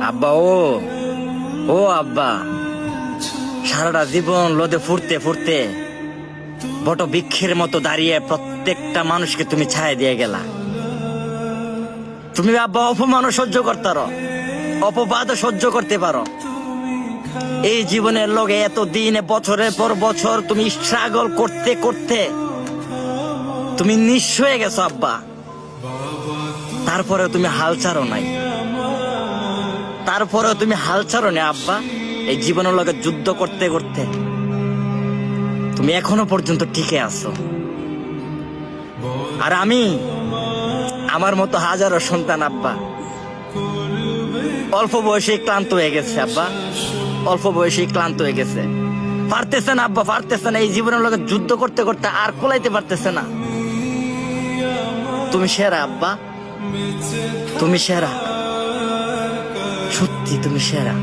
আব্বা ও আব্বা, সারাটা জীবন লোদে ফুরতে ফুরতে বট বৃক্ষের মতো দাঁড়িয়ে প্রত্যেকটা মানুষকে তুমি ছায়া দিয়ে গেলা। তুমি আব্বা অপমানও সহ্য করতারো, অপবাদও সহ্য করতে পারো। এই জীবনের লগে এত দিন, বছরের পর বছর তুমি স্ট্রাগল করতে করতে তুমি নিঃস্ব হয়ে গেছো আব্বা। তারপরে তুমি হাল ছাড়ো নাই, তারপরেও তুমি হাল ছাড়ো না আব্বা। এই জীবনের লগে যুদ্ধ করতে করতে তুমি এখনো পর্যন্ত টিকে আছো। আর আমি, আমার মতো হাজারো সন্তান আব্বা অল্প বয়সে ক্লান্ত হয়ে গেছে আব্বা, অল্প বয়সে ক্লান্ত হয়ে গেছে। পারতেছে না আব্বা, পারতেছে না। এই জীবনের লগে যুদ্ধ করতে করতে আর কোলাইতে পারতেছে না। তুমি সেরা আব্বা, তুমি সেরা, সত্যি তুমি সেরা।